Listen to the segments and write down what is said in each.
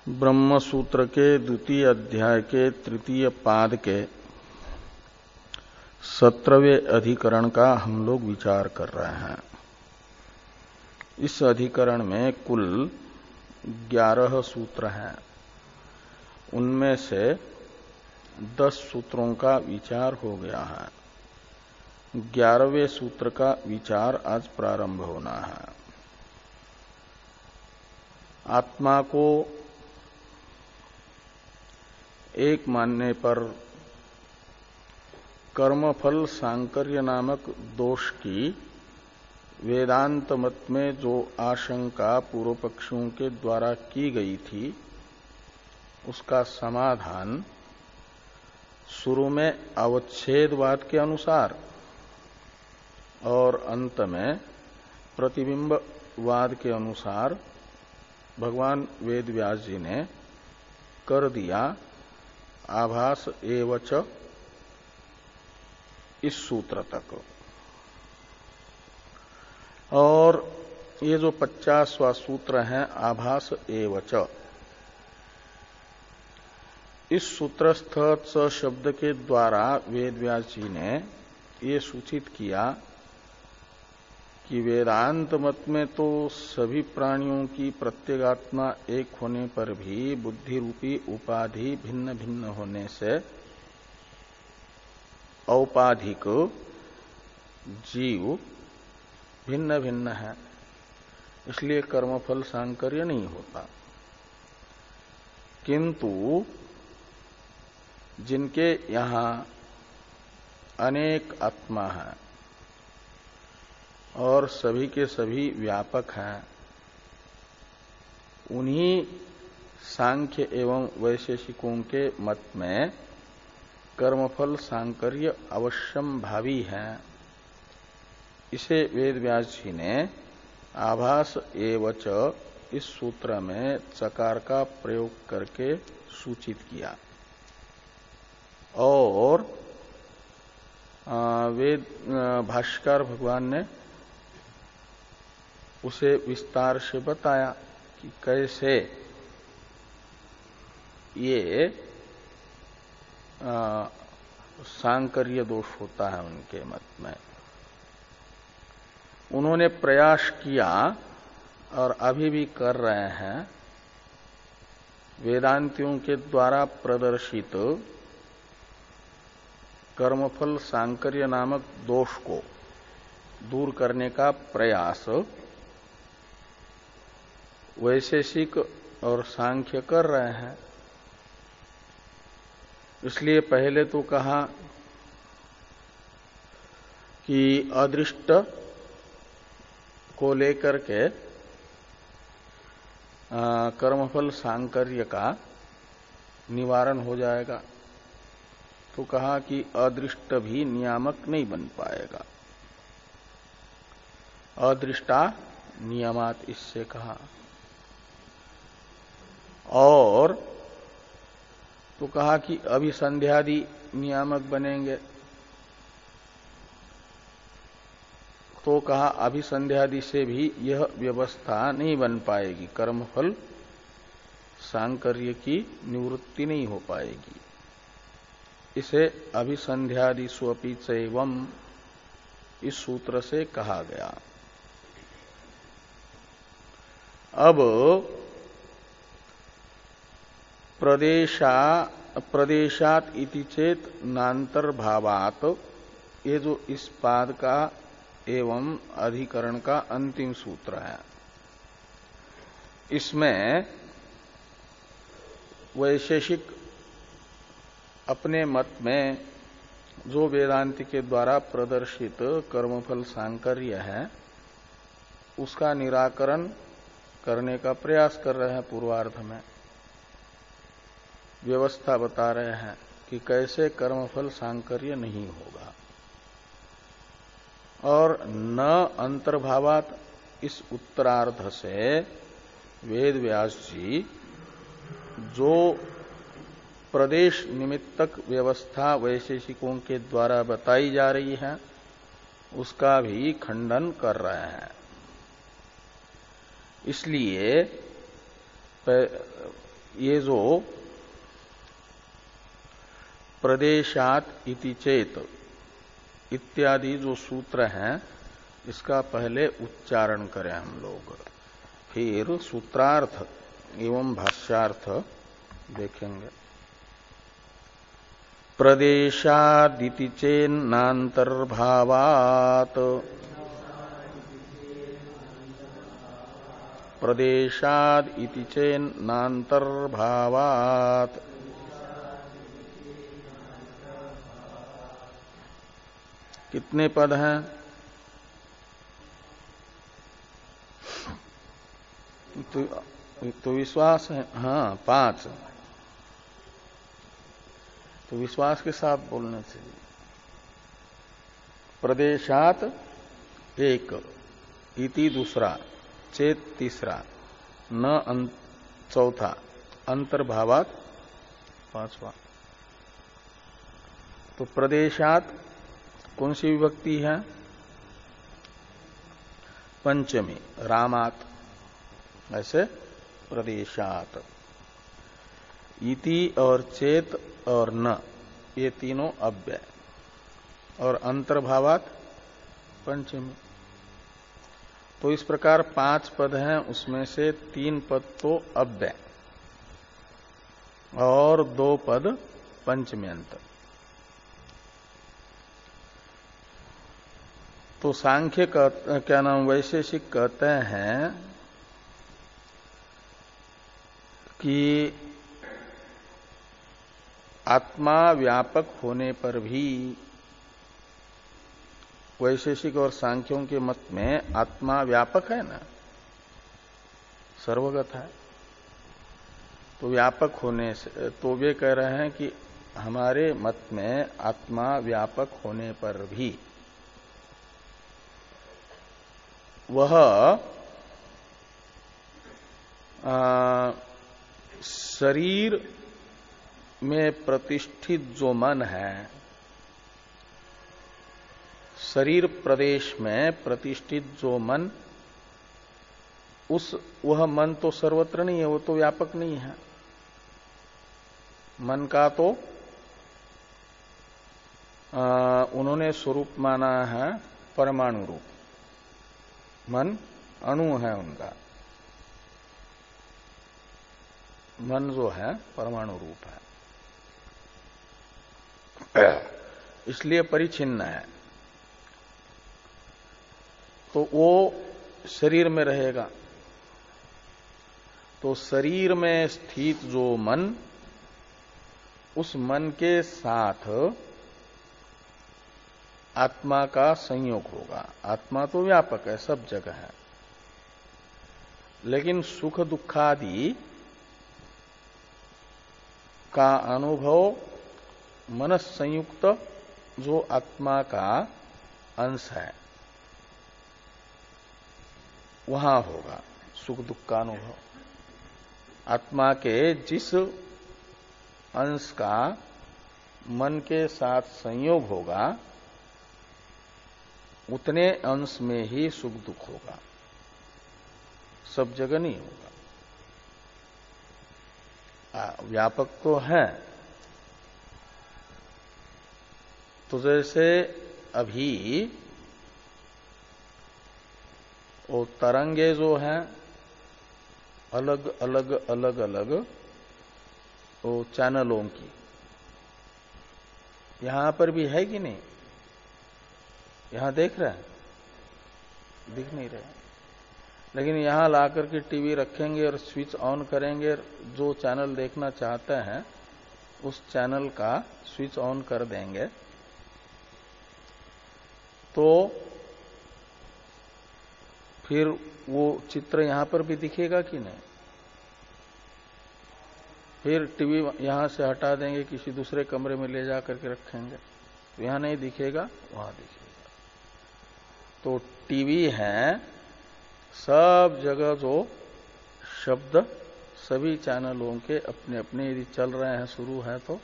ब्रह्म सूत्र के द्वितीय अध्याय के तृतीय पाद के 17वें अधिकरण का हम लोग विचार कर रहे हैं। इस अधिकरण में कुल 11 सूत्र हैं। उनमें से 10 सूत्रों का विचार हो गया है। 11वें सूत्र का विचार आज प्रारंभ होना है। आत्मा को एक मानने पर कर्मफल सांकर्य नामक दोष की वेदांत मत में जो आशंका पूर्व पक्षियों के द्वारा की गई थी, उसका समाधान शुरू में अवच्छेदवाद के अनुसार और अंत में प्रतिबिंबवाद के अनुसार भगवान वेद व्यास जी ने कर दिया। आभास एवच इस सूत्र तक। और ये जो 50वां सूत्र है आभास एवच, इस सूत्रस्थ च शब्द के द्वारा वेद व्यास जी ने ये सूचित किया कि वेदांत मत में तो सभी प्राणियों की प्रत्यगात्मा एक होने पर भी बुद्धि रूपी उपाधि भिन्न भिन्न होने से औपाधिक जीव भिन्न भिन्न है, इसलिए कर्मफल सांकर्य नहीं होता। किंतु जिनके यहां अनेक आत्मा है और सभी के सभी व्यापक हैं, उन्हीं सांख्य एवं वैशेषिकों के मत में कर्मफल सांकर्य अवश्यम भावी है। इसे वेद व्यास जी ने आभास एवच इस सूत्र में चकार का प्रयोग करके सूचित किया। और वेद भाष्यकार भगवान ने उसे विस्तार से बताया कि कैसे ये सांकर्य दोष होता है उनके मत में। उन्होंने प्रयास किया और अभी भी कर रहे हैं वेदांतियों के द्वारा प्रदर्शित कर्मफल सांकर्य नामक दोष को दूर करने का प्रयास वैशेषिक और सांख्य कर रहे हैं। इसलिए पहले तो कहा कि अदृष्ट को लेकर के कर्मफल सांकर्य का निवारण हो जाएगा, तो कहा कि अदृष्ट भी नियामक नहीं बन पाएगा। अदृष्टा नियमात इससे कहा। और तो कहा कि अभिसंध्यादि नियामक बनेंगे, तो कहा अभिसंध्यादि से भी यह व्यवस्था नहीं बन पाएगी, कर्मफल सांकर्य की निवृत्ति नहीं हो पाएगी। इसे अभिसंध्यादि स्वपि चैवम इस सूत्र से कहा गया। अब प्रदेशात इति चेत नान्तर्भावात, ये जो इस पाद का एवं अधिकरण का अंतिम सूत्र है, इसमें वैशेषिक अपने मत में जो वेदांति के द्वारा प्रदर्शित कर्मफल सांकर्य है, उसका निराकरण करने का प्रयास कर रहे हैं। पूर्वार्ध में व्यवस्था बता रहे हैं कि कैसे कर्मफल सांकर्य नहीं होगा। और न अंतर्भावात इस उत्तरार्ध से वेद व्यास जी जो प्रदेश निमित्तक व्यवस्था वैशेषिकों के द्वारा बताई जा रही है, उसका भी खंडन कर रहे हैं। इसलिए ये जो प्रदेशात इति चेत इत्यादि जो सूत्र हैं, इसका पहले उच्चारण करें हम लोग, फिर सूत्रार्थ एवं भाष्यार्थ देखेंगे। प्रदेशादिति चेन्नान्तर्भावात्, प्रदेशाद इति चेन्नान्तर्भावात्, कितने पद हैं? तो विश्वास है, हाँ 5। तो विश्वास के साथ बोलने चाहिए। प्रदेशात 1, इति दूसरा, चेत तीसरा, न चौथा, अंतर्भावात 5वां। तो प्रदेशात कौन सी विभक्ति है? पंचमी, रामात, ऐसे प्रदेशात। इति और चेत और न, ये तीनों अव्यय, और अंतर्भावात पंचमी। तो इस प्रकार 5 पद हैं, उसमें से 3 पद तो अव्यय और 2 पद पंचम्यंत। तो सांख्य क्या नाम, वैशेषिक कहते हैं कि आत्मा व्यापक होने पर भी, वैशेषिक और सांख्यों के मत में आत्मा व्यापक है ना, सर्वगत है। तो व्यापक होने से, तो वे कह रहे हैं कि हमारे मत में आत्मा व्यापक होने पर भी वह शरीर में प्रतिष्ठित जो मन है, शरीर प्रदेश में प्रतिष्ठित जो मन, वह मन तो सर्वत्र नहीं है, वो तो व्यापक नहीं है। मन का तो उन्होंने स्वरूप माना है परमाणु रूप, मन अणु है उनका, मन जो है परमाणु रूप है, इसलिए परिच्छिन्न है। तो वो शरीर में रहेगा। तो शरीर में स्थित जो मन, उस मन के साथ आत्मा का संयोग होगा। आत्मा तो व्यापक है, सब जगह है, लेकिन सुख दुखादि का अनुभव मनस संयुक्त जो आत्मा का अंश है, वहां होगा सुख दुख का अनुभव। आत्मा के जिस अंश का मन के साथ संयोग होगा, उतने अंश में ही सुख दुख होगा, सब जगह नहीं होगा। व्यापक तो है। तो जैसे अभी वो तरंगे जो हैं, अलग अलग अलग अलग वो चैनलों की, यहां पर भी है कि नहीं? यहां देख रहे हैं? दिख नहीं रहे। लेकिन यहां लाकर के टीवी रखेंगे और स्विच ऑन करेंगे, जो चैनल देखना चाहते हैं उस चैनल का स्विच ऑन कर देंगे, तो फिर वो चित्र यहां पर भी दिखेगा कि नहीं? फिर टीवी यहां से हटा देंगे, किसी दूसरे कमरे में ले जाकर के रखेंगे, तो यहां नहीं दिखेगा, वहां दिखेगा। तो टीवी है, सब जगह जो शब्द सभी चैनलों के अपने अपने यदि चल रहे हैं, शुरू है, तो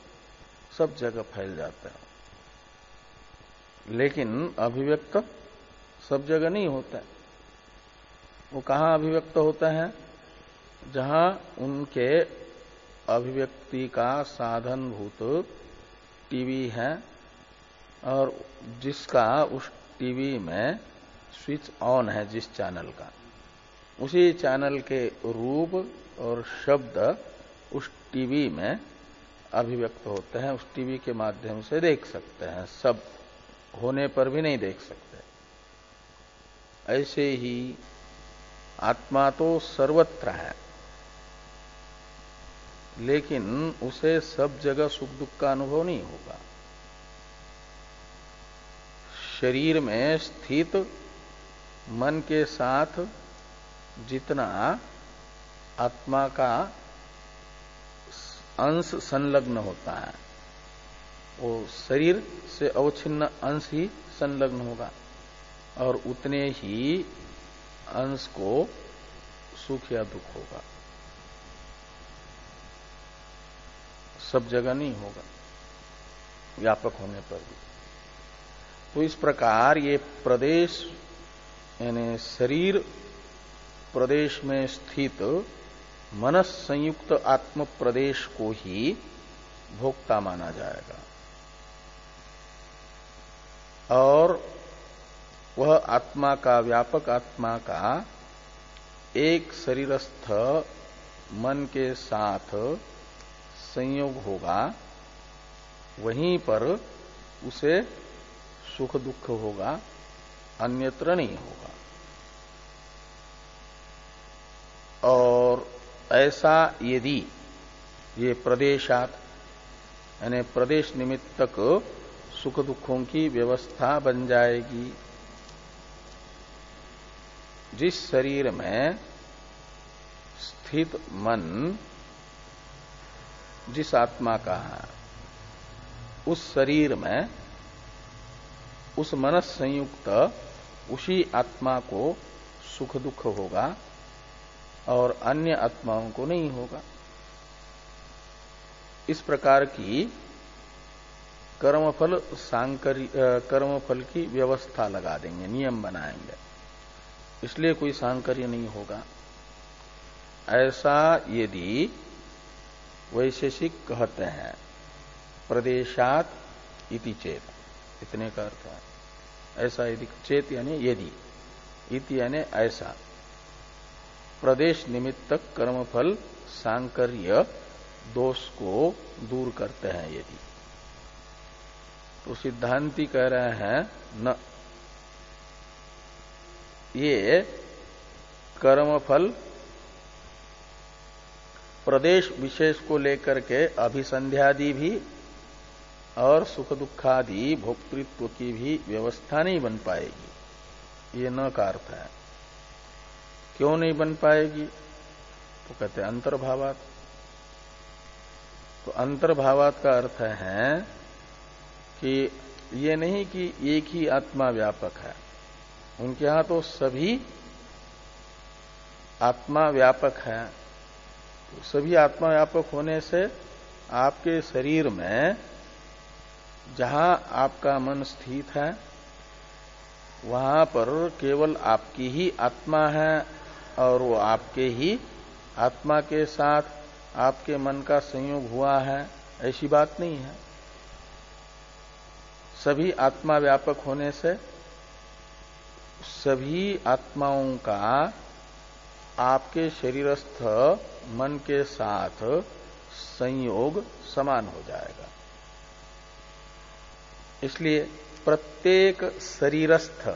सब जगह फैल जाते हैं। लेकिन अभिव्यक्त सब जगह नहीं होता है। वो कहाँ अभिव्यक्त होता है? जहां उनके अभिव्यक्ति का साधनभूत टीवी है और जिसका उस टीवी में स्विच ऑन है, जिस चैनल का, उसी चैनल के रूप और शब्द उस टीवी में अभिव्यक्त होते हैं, उस टीवी के माध्यम से देख सकते हैं, सब होने पर भी नहीं देख सकते। ऐसे ही आत्मा तो सर्वत्र है, लेकिन उसे सब जगह सुख दुख का अनुभव नहीं होगा। शरीर में स्थित मन के साथ जितना आत्मा का अंश संलग्न होता है, वो शरीर से अवच्छिन्न अंश ही संलग्न होगा और उतने ही अंश को सुख या दुख होगा, सब जगह नहीं होगा, व्यापक होने पर भी। तो इस प्रकार ये प्रदेश यानी शरीर प्रदेश में स्थित मनस संयुक्त आत्म प्रदेश को ही भोक्ता माना जाएगा और वह आत्मा का, व्यापक आत्मा का एक शरीरस्थ मन के साथ संयोग होगा, वहीं पर उसे सुख दुख होगा, अन्यत्र नहीं होगा। और ऐसा यदि ये प्रदेशात यानी प्रदेश निमित्तक सुख दुखों की व्यवस्था बन जाएगी, जिस शरीर में स्थित मन जिस आत्मा का है, उस शरीर में उस मनस संयुक्त उसी आत्मा को सुख दुख होगा और अन्य आत्माओं को नहीं होगा। इस प्रकार की कर्मफल कर्मफल की व्यवस्था लगा देंगे, नियम बनाएंगे, इसलिए कोई सांकर्य नहीं होगा। ऐसा यदि वैशेषिक कहते हैं प्रदेशात इति चेत, इतने का अर्थ है ऐसा, यदि चेत यानी यदि, इति यानी ऐसा, प्रदेश निमित्तक कर्मफल सांकर्य दोष को दूर करते हैं यदि, तो सिद्धांती कह रहे हैं न, ये कर्मफल प्रदेश विशेष को लेकर के अभिसंध्यादि भी और सुख दुखादि भोक्तृत्व की भी व्यवस्था नहीं बन पाएगी, ये न का अर्थ है। क्यों नहीं बन पाएगी? तो कहते हैं अंतर्भावात। तो अंतर्भावात का अर्थ है कि ये नहीं कि एक ही आत्मा व्यापक है, उनके यहां तो सभी आत्मा व्यापक है। तो सभी आत्मा व्यापक होने से आपके शरीर में जहां आपका मन स्थित है वहां पर केवल आपकी ही आत्मा है और वो आपके ही आत्मा के साथ आपके मन का संयोग हुआ है, ऐसी बात नहीं है। सभी आत्मा व्यापक होने से सभी आत्माओं का आपके शरीरस्थ मन के साथ संयोग समान हो जाएगा। इसलिए प्रत्येक शरीरस्थ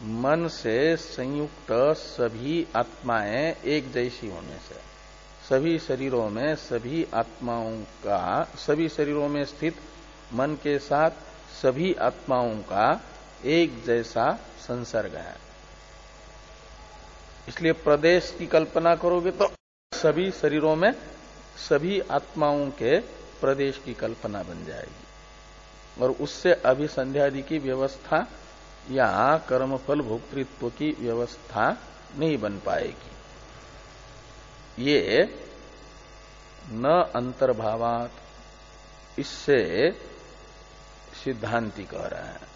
मन से संयुक्त सभी आत्माएं एक जैसी होने से सभी शरीरों में सभी आत्माओं का, सभी शरीरों में स्थित मन के साथ सभी आत्माओं का एक जैसा संसर्ग है। इसलिए प्रदेश की कल्पना करोगे तो सभी शरीरों में सभी आत्माओं के प्रदेश की कल्पना बन जाएगी और उससे अभिसंध्यादि की व्यवस्था या कर्मफल भोक्तृत्व की व्यवस्था नहीं बन पाएगी। ये न अंतर्भावात, इससे सिद्धांति कह रहे हैं।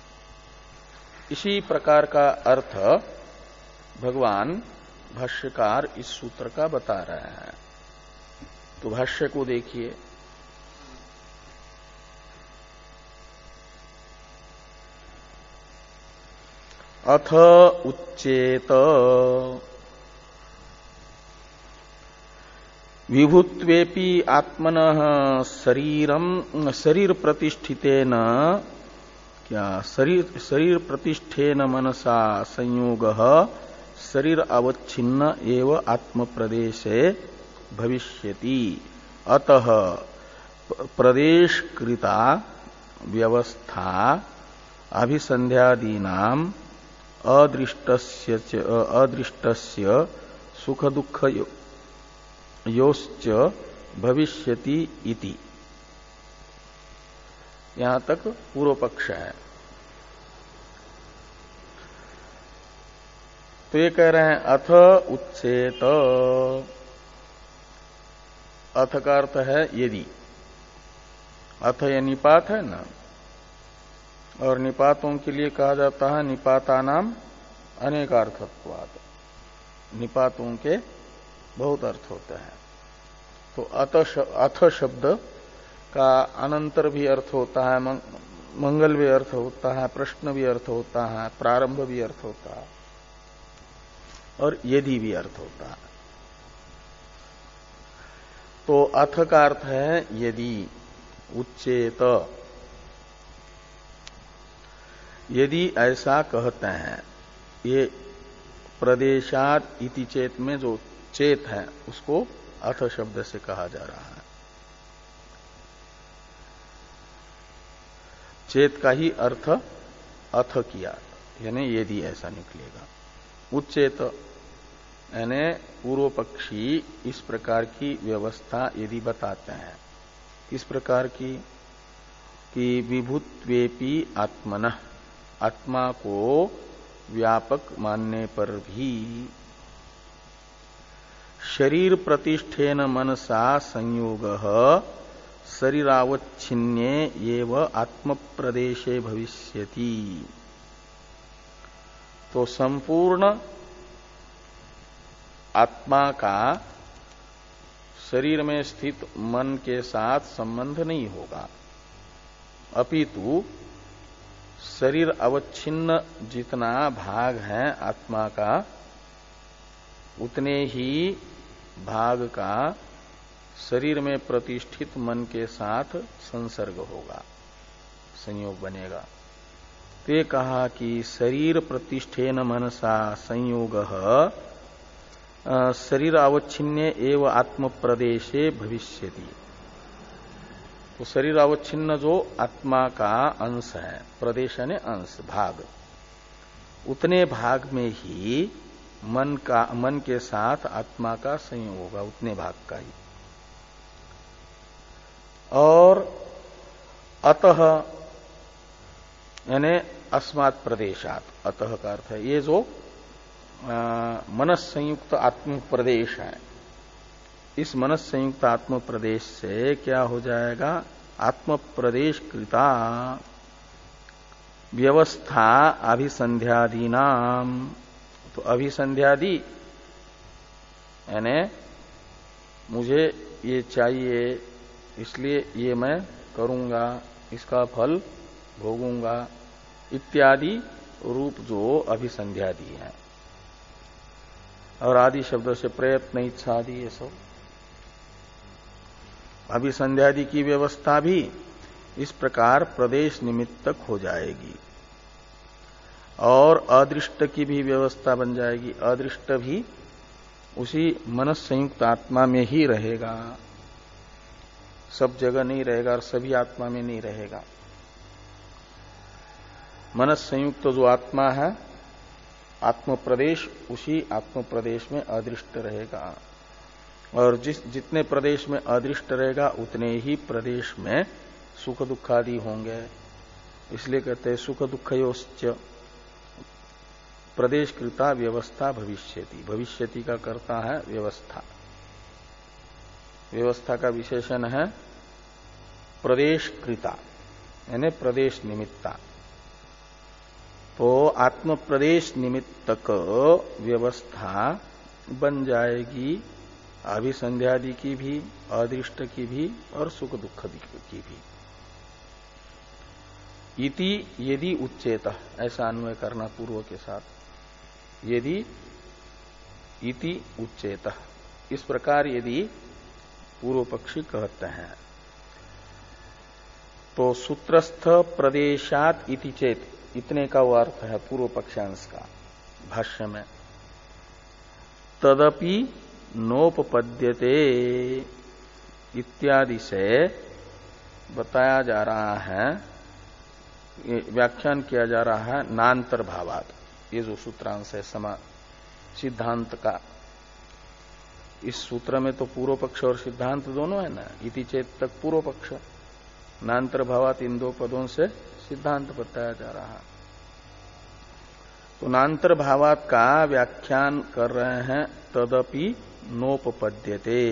इसी प्रकार का अर्थ भगवान भाष्यकार इस सूत्र का बता रहे हैं। तो भाष्य को देखिए, अथ उच्चेत विभुत्वेपि आत्मनः शरीर प्रतिष्ठितेन क्या शरीर प्रतिष्ठेन मनसा संयोगः शरीर अवच्छिन्न एव आत्म प्रदेशे भविष्यति। अतः प्रदेश कृता व्यवस्था अभिसंध्यादीनाम अदृष्टस्य सुख दुख योश्च भविष्यति इति। यहां तक पूर्व पक्ष है। तो ये कह रहे हैं अथ उच्चेत, अथ का अर्थ है यदि, अथ ये निपात है ना, और निपातों के लिए कहा जाता है निपाता नाम अनेकार्थत्वात्, निपातों के बहुत अर्थ होते हैं। तो अथ शब्द का अनंतर भी अर्थ होता है, मंगल भी अर्थ होता है, प्रश्न भी अर्थ होता है, प्रारंभ भी अर्थ होता है, और यदि भी अर्थ होता है। तो अथ का अर्थ है यदि, उच्चेत, यदि ऐसा कहते हैं। ये प्रदेशात इति चेत में जो चेत है उसको अथ शब्द से कहा जा रहा है। चेत का ही अर्थ अथ किया, यानी यदि ऐसा निकलेगा। उच्चेत यानी पूर्व पक्षी इस प्रकार की व्यवस्था यदि बताते हैं, इस प्रकार की कि विभुत्वेपि आत्मनः, आत्मा को व्यापक मानने पर भी शरीर प्रतिष्ठेन मनसा संयोगः शरीरावच्छिन्ने एव आत्म प्रदेशे भविष्यति। तो संपूर्ण आत्मा का शरीर में स्थित मन के साथ संबंध नहीं होगा, अपितु शरीर अवच्छिन्न जितना भाग है आत्मा का, उतने ही भाग का शरीर में प्रतिष्ठित मन के साथ संसर्ग होगा, संयोग बनेगा। तो ये कहा कि शरीर प्रतिष्ठेन मनसा संयोगः शरीर अवच्छिन्ने एव आत्म प्रदेशे भविष्यति। तो शरीर अवच्छिन्न जो आत्मा का अंश है, प्रदेश यानी अंश, भाग, उतने भाग में ही मन के साथ आत्मा का संयोग होगा, उतने भाग का ही। और अतः यानी अस्मात् प्रदेशात, अतः का अर्थ है ये जो मनस संयुक्त आत्म प्रदेश है, इस मनस संयुक्त आत्म प्रदेश से क्या हो जाएगा, आत्म प्रदेश कृता व्यवस्था अभिसंध्यादि नाम। तो अभिसंध्यादि यानी मुझे ये चाहिए इसलिए ये मैं करूंगा, इसका फल भोगूंगा इत्यादि रूप जो अभिसंध्यादि है। और आदि शब्द से प्रयत्न, इच्छा आदि ये सब अभिसंध्यादि की व्यवस्था भी इस प्रकार प्रदेश निमित्तक हो जाएगी। और अदृष्ट की भी व्यवस्था बन जाएगी, अदृष्ट भी उसी मनस संयुक्त आत्मा में ही रहेगा, सब जगह नहीं रहेगा और सभी आत्मा में नहीं रहेगा। मनस संयुक्त जो आत्मा है आत्म प्रदेश, उसी आत्म प्रदेश में अदृष्ट रहेगा। और जितने प्रदेश में अदृष्ट रहेगा उतने ही प्रदेश में सुख दुखादि होंगे। इसलिए कहते हैं सुख दुखयोश्च प्रदेश कृता व्यवस्था भविष्यति। भविष्यति का करता है व्यवस्था, व्यवस्था का विशेषण है प्रदेश कृता यानी प्रदेश निमित्ता। तो आत्म प्रदेश निमित्तक व्यवस्था बन जाएगी अभिसंध्यादि की भी, अदृष्ट की भी और सुख दुख की भी। इति यदि उच्चेत, ऐसा अन्वय करना पूर्व के साथ। यदि इति उच्चेत, इस प्रकार यदि पूर्व पक्षी कहते हैं तो सूत्रस्थ प्रदेशात इति चेत, इतने का वो अर्थ है पूर्व पक्षांश का भाष्य में। तदपि नोपपद्यते इत्यादि से बताया जा रहा है, व्याख्यान किया जा रहा है नांतर भावात। ये जो सूत्रांश है सिद्धांत का, इस सूत्र में तो पूर्व पक्ष और सिद्धांत दोनों है ना। इति चेत तक पूर्व पक्ष, नांतर भावात इन दो पदों से सिद्धांत बताया जा रहा है। तो नांतर भावात का व्याख्यान कर रहे हैं तदपि नोपपद्यते,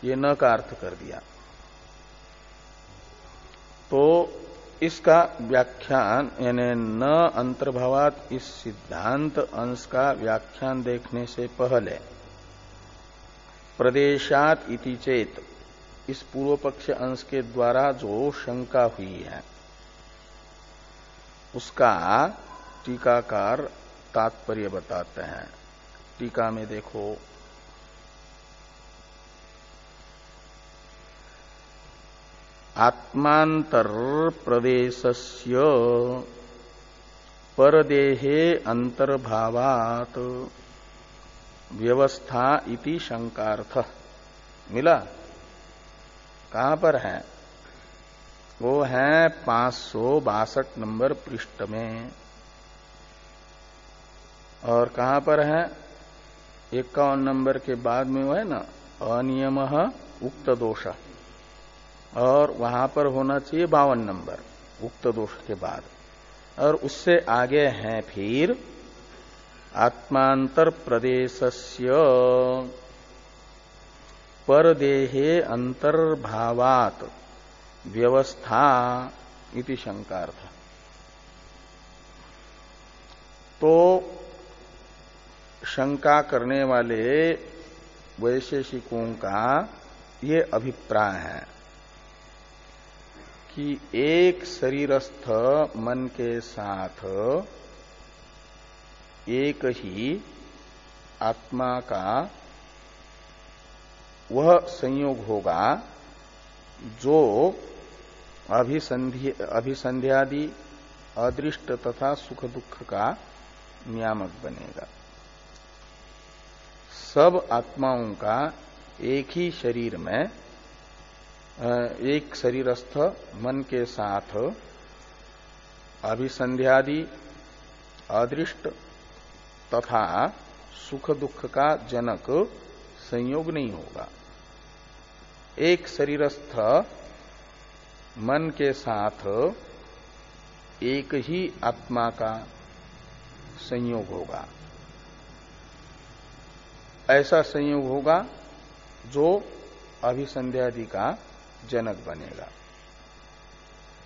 ये न का अर्थ कर दिया। तो इसका व्याख्यान यानी न अंतर्भावात, इस सिद्धांत अंश का व्याख्यान देखने से पहले प्रदेशात इति चेत, इस पूर्व पक्ष अंश के द्वारा जो शंका हुई है उसका टीकाकार तात्पर्य बताते हैं। टीका में देखो, आत्मांतर प्रदेशस्य परदेहे अंतर्भावात व्यवस्था इति शंकार्थ। मिला? कहां पर है? वो है 562 नंबर पृष्ठ में। और कहां पर है? 51 नंबर के बाद में वो है ना, अनियमः उक्त दोष, और वहां पर होना चाहिए 52 नंबर उक्त दोष के बाद। और उससे आगे हैं फिर आत्मांतर प्रदेशस्य परदेहे अंतर्भावात व्यवस्था इति शंकार्थ। तो शंका करने वाले वैशेषिकों का ये अभिप्राय है कि एक शरीरस्थ मन के साथ एक ही आत्मा का वह संयोग होगा जो अभिसंध्यादि, अदृष्ट तथा सुख दुख का नियामक बनेगा। सब आत्माओं का एक ही शरीर में, एक शरीरस्थ मन के साथ अभिसंध्यादि, अदृष्ट तथा सुख दुख का जनक संयोग नहीं होगा। एक शरीरस्थ मन के साथ एक ही आत्मा का संयोग होगा। ऐसा संयोग होगा जो अभिसंध्यादि का जनक बनेगा।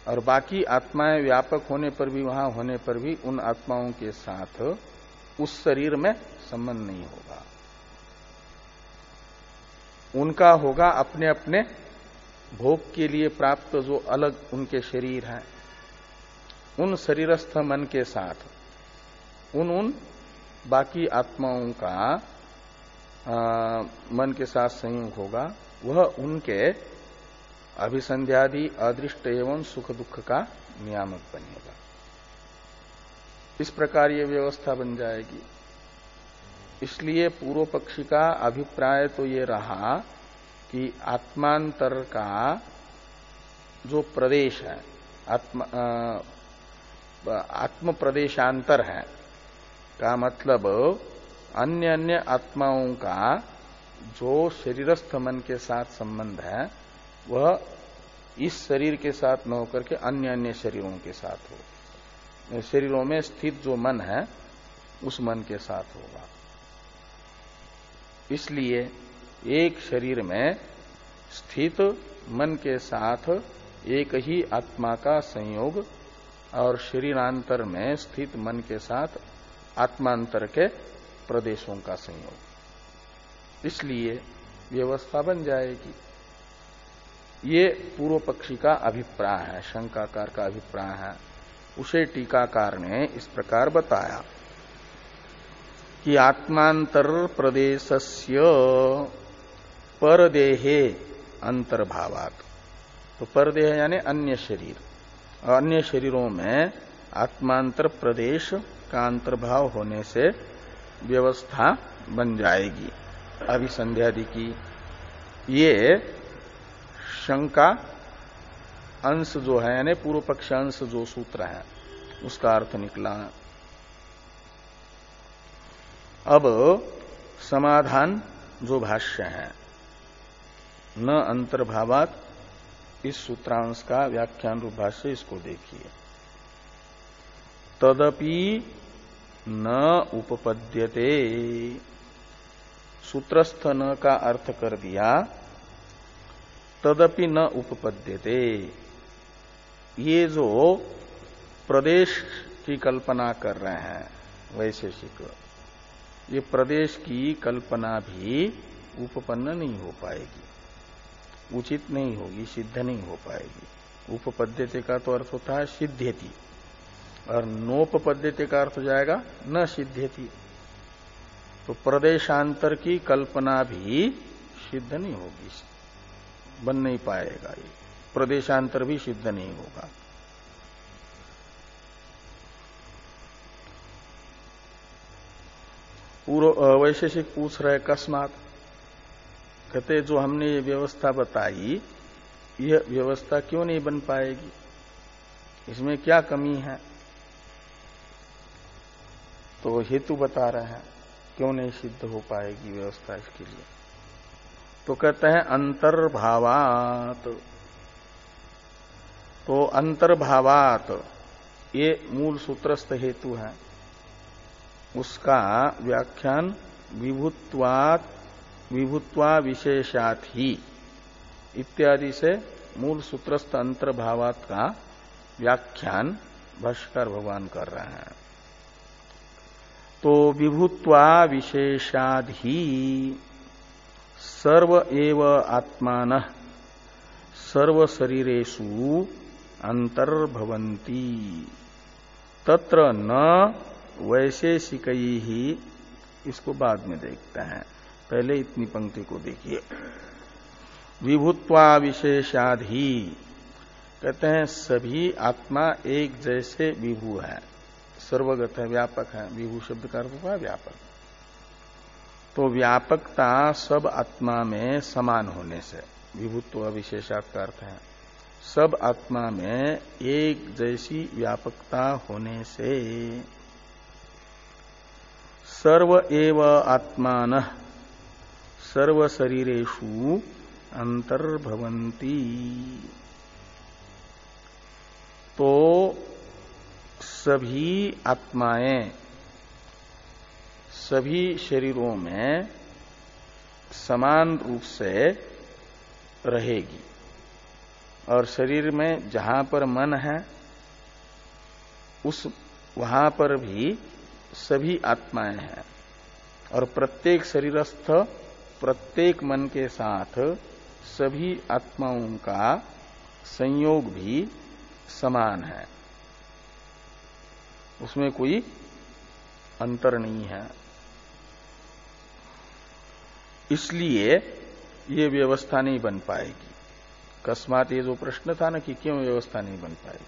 और बाकी आत्माएं व्यापक होने पर भी, वहां होने पर भी उन आत्माओं के साथ उस शरीर में संबंध नहीं होगा। उनका होगा अपने अपने भोग के लिए प्राप्त जो अलग उनके शरीर हैं, उन शरीरस्थ मन के साथ उन बाकी आत्माओं का मन के साथ संयोग होगा। वह उनके अभिसंध्यादि, अदृष्ट एवं सुख दुख का नियामक बनेगा। इस प्रकार ये व्यवस्था बन जाएगी। इसलिए पूर्व पक्षी का अभिप्राय तो ये रहा कि आत्मांतर का जो प्रदेश है, आत्म प्रदेशांतर है का मतलब अन्य अन्य आत्माओं का जो शरीरस्थ मन के साथ संबंध है वह इस शरीर के साथ न होकर के अन्य अन्य शरीरों के साथ हो। शरीरों में स्थित जो मन है उस मन के साथ होगा। इसलिए एक शरीर में स्थित मन के साथ एक ही आत्मा का संयोग और शरीरांतर में स्थित मन के साथ आत्मांतर के प्रदेशों का संयोग, इसलिए व्यवस्था बन जाएगी। ये पूर्व पक्षी का अभिप्राय है, शंकाकार का अभिप्राय है। उसे टीकाकार ने इस प्रकार बताया कि आत्मांतर प्रदेशस्य परदेहे अंतर्भावात्। तो परदेह यानी अन्य शरीर, अन्य शरीरों में आत्मांतर प्रदेश का अंतर्भाव होने से व्यवस्था बन जाएगी अभिसंध्यादि की। ये शंका अंश जो है यानी पूर्व पक्ष अंश जो सूत्र है उसका अर्थ निकला। अब समाधान जो भाष्य है न अंतर्भावात, इस सूत्रांश का व्याख्यान रूप भाष्य, इसको देखिए। तदपि न उपपद्यते, सूत्रस्थ न का अर्थ कर दिया, तदपि न उपपद्यते। ये जो प्रदेश की कल्पना कर रहे हैं वैशेषिक, ये प्रदेश की कल्पना भी उपपन्न नहीं हो पाएगी, उचित नहीं होगी, सिद्ध नहीं हो पाएगी। उपपद्यते का तो अर्थ होता है सिद्ध्यति, और नोपपद्यते का अर्थ हो जाएगा न सिद्ध्यति। तो प्रदेशांतर की कल्पना भी सिद्ध नहीं होगी, बन नहीं पाएगा। ये प्रदेशांतर भी सिद्ध नहीं होगा। पूर्व वैशेषिक पूछ रहे कस्मात, कहते जो हमने ये व्यवस्था बताई, यह व्यवस्था क्यों नहीं बन पाएगी, इसमें क्या कमी है? तो हेतु बता रहे हैं क्यों नहीं सिद्ध हो पाएगी व्यवस्था इसके लिए। तो कहते हैं अंतर्भावात। तो अंतर्भावात ये मूल सूत्रस्थ हेतु है, उसका व्याख्यान विभुत्वा विशेषात ही इत्यादि से मूल सूत्रस्थ अंतर्भावात का व्याख्यान भाष्यकार भगवान कर रहे हैं। तो विभुत्वा विशेषाद ही सर्व एव आत्मान सर्व शरीरेषु अंतर्भवन्ति तत्र न वैशेषिकै ही। इसको बाद में देखते हैं, पहले इतनी पंक्ति को देखिए। विभुत्वा विशेषाद ही कहते हैं सभी आत्मा एक जैसे विभु है, सर्वगत है, व्यापक है। विभु शब्द का अर्थ हुआ व्यापक। तो व्यापकता सब आत्मा में समान होने से विभुत्व विशेषात का अर्थ है सब आत्मा में एक जैसी व्यापकता होने से सर्व एव आत्मान सर्व शरीरेषु अंतर्भवन्ति। तो सभी आत्माएं सभी शरीरों में समान रूप से रहेगी, और शरीर में जहां पर मन है उस वहां पर भी सभी आत्माएं हैं, और प्रत्येक शरीरस्थ प्रत्येक मन के साथ सभी आत्माओं का संयोग भी समान है, उसमें कोई अंतर नहीं है। इसलिए ये व्यवस्था नहीं बन पाएगी। अकस्मात ये जो प्रश्न था ना कि क्यों व्यवस्था नहीं बन पाएगी,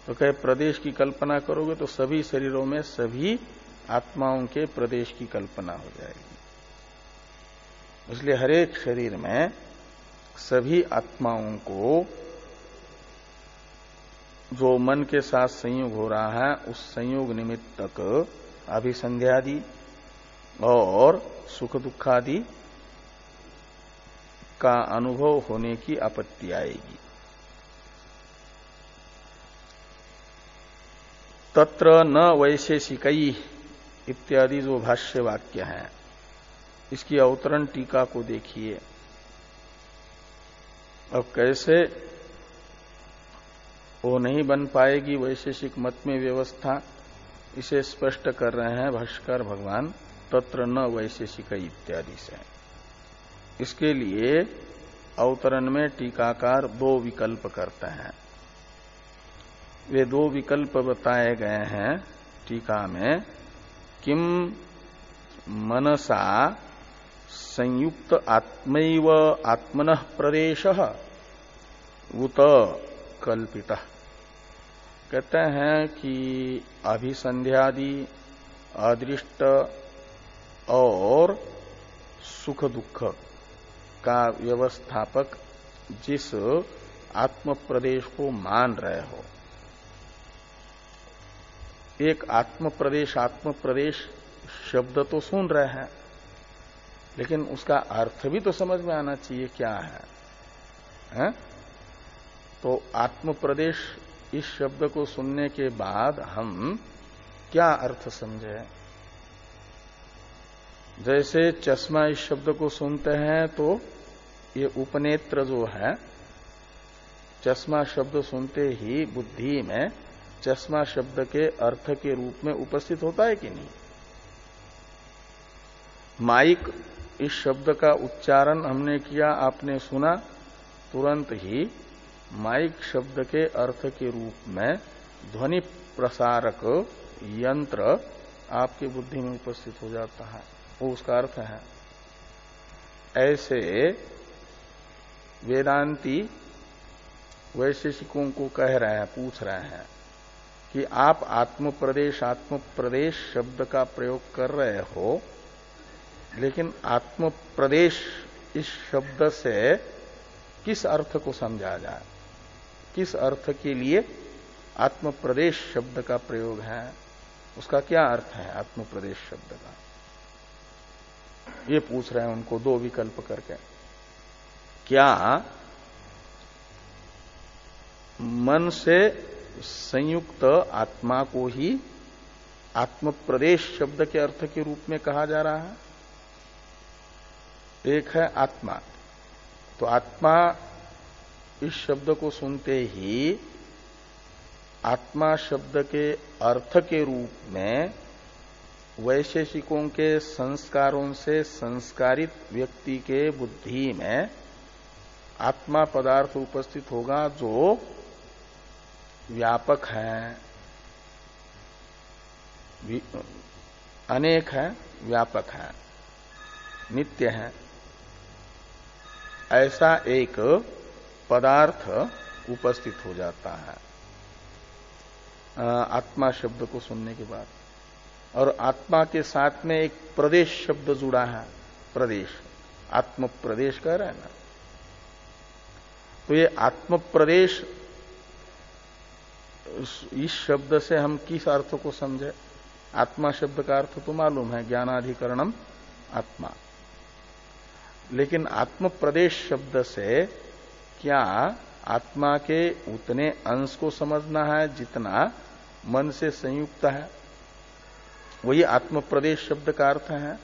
तो कहे प्रदेश की कल्पना करोगे तो सभी शरीरों में सभी आत्माओं के प्रदेश की कल्पना हो जाएगी। इसलिए हर एक शरीर में सभी आत्माओं को जो मन के साथ संयोग हो रहा है उस संयोग निमित्त तक अभिसंध्यादि और सुख दुखादि का अनुभव होने की आपत्ति आएगी। तत्र न वैशेषिकै इत्यादि जो भाष्य वाक्य है, इसकी अवतरण टीका को देखिए। अब कैसे वो नहीं बन पाएगी वैशेषिक मत में व्यवस्था, इसे स्पष्ट कर रहे हैं भाष्यकार भगवान तत्र न वैशेषिक इत्यादि से। इसके लिए अवतरण में टीकाकार दो विकल्प करते हैं। वे दो विकल्प बताए गए हैं टीका में। किम मनसा संयुक्त आत्मैव आत्मनः प्रदेशः उत कल्पितः। कहते हैं कि अभिसंध्यादि, अदृष्ट और सुख दुख का व्यवस्थापक जिस आत्म प्रदेश को मान रहे हो, एक आत्म प्रदेश शब्द तो सुन रहे हैं, लेकिन उसका अर्थ भी तो समझ में आना चाहिए क्या है? तो आत्म प्रदेश इस शब्द को सुनने के बाद हम क्या अर्थ समझे? जैसे चश्मा इस शब्द को सुनते हैं तो ये उपनेत्र जो है, चश्मा शब्द सुनते ही बुद्धि में चश्मा शब्द के अर्थ के रूप में उपस्थित होता है कि नहीं? माइक इस शब्द का उच्चारण हमने किया, आपने सुना, तुरंत ही माइक शब्द के अर्थ के रूप में ध्वनि प्रसारक यंत्र आपकी बुद्धि में उपस्थित हो जाता है, वो उसका अर्थ है। ऐसे वेदांती वैशेषिकों को कह रहे हैं, पूछ रहे हैं कि आप आत्म प्रदेश शब्द का प्रयोग कर रहे हो, लेकिन आत्म प्रदेश इस शब्द से किस अर्थ को समझा जाए? किस अर्थ के लिए आत्म प्रदेश शब्द का प्रयोग है? उसका क्या अर्थ है आत्म प्रदेश शब्द का? ये पूछ रहे हैं उनको दो विकल्प करके। क्या मन से संयुक्त आत्मा को ही आत्म प्रदेश शब्द के अर्थ के रूप में कहा जा रहा है? एक है आत्मा, तो आत्मा इस शब्द को सुनते ही आत्मा शब्द के अर्थ के रूप में वैशेषिकों के संस्कारों से संस्कारित व्यक्ति के बुद्धि में आत्मा पदार्थ उपस्थित होगा जो व्यापक है, अनेक है, व्यापक है, नित्य है। ऐसा एक पदार्थ उपस्थित हो जाता है आत्मा शब्द को सुनने के बाद। और आत्मा के साथ में एक प्रदेश शब्द जुड़ा है, प्रदेश, आत्म प्रदेश कह रहे हैं ना। तो ये आत्म प्रदेश, इस शब्द से हम किस अर्थ को समझे? आत्मा शब्द का अर्थ तो मालूम है, ज्ञानाधिकरणम आत्मा। लेकिन आत्म प्रदेश शब्द से क्या आत्मा के उतने अंश को समझना है जितना मन से संयुक्त है? वही आत्म प्रदेश शब्द का अर्थ है?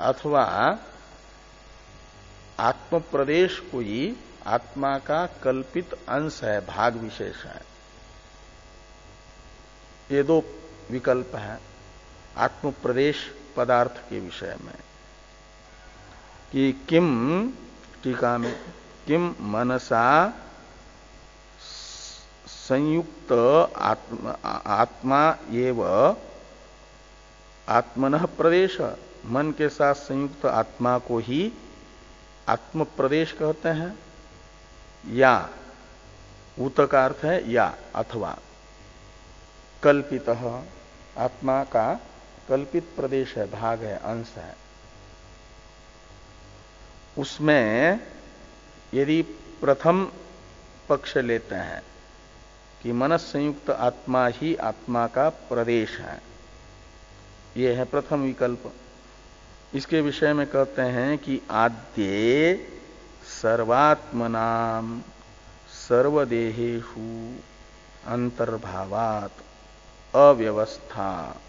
अथवा आत्म प्रदेश कोई आत्मा का कल्पित अंश है, भाग विशेष है? ये दो विकल्प हैं आत्म प्रदेश पदार्थ के विषय में। कि किम, टीका में, किम मनसा संयुक्त आत्मा एव आत्मनः प्रदेश, मन के साथ संयुक्त आत्मा को ही आत्म प्रदेश कहते हैं। या उत का अर्थ है या, अथवा कल्पित, आत्मा का कल्पित प्रदेश है, भाग है, अंश है। उसमें यदि प्रथम पक्ष लेते हैं कि मनस संयुक्त आत्मा ही आत्मा का प्रदेश है, यह है प्रथम विकल्प। इसके विषय में कहते हैं कि आद्ये सर्वात्मनाम सर्वदेहेषु अंतर्भावात अव्यवस्था,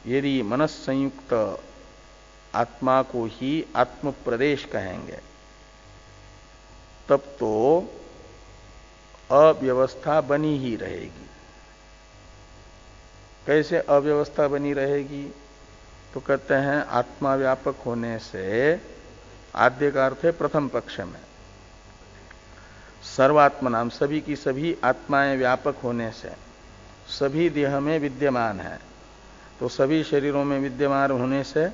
यदि मनस संयुक्त आत्मा को ही आत्म प्रदेश कहेंगे तब तो अव्यवस्था बनी ही रहेगी। कैसे अव्यवस्था बनी रहेगी? तो कहते हैं आत्मा व्यापक होने से, आद्य का अर्थ है प्रथम पक्ष में, सर्वात्मा नाम सभी की सभी आत्माएं व्यापक होने से सभी देह में विद्यमान है। तो सभी शरीरों में विद्यमान होने से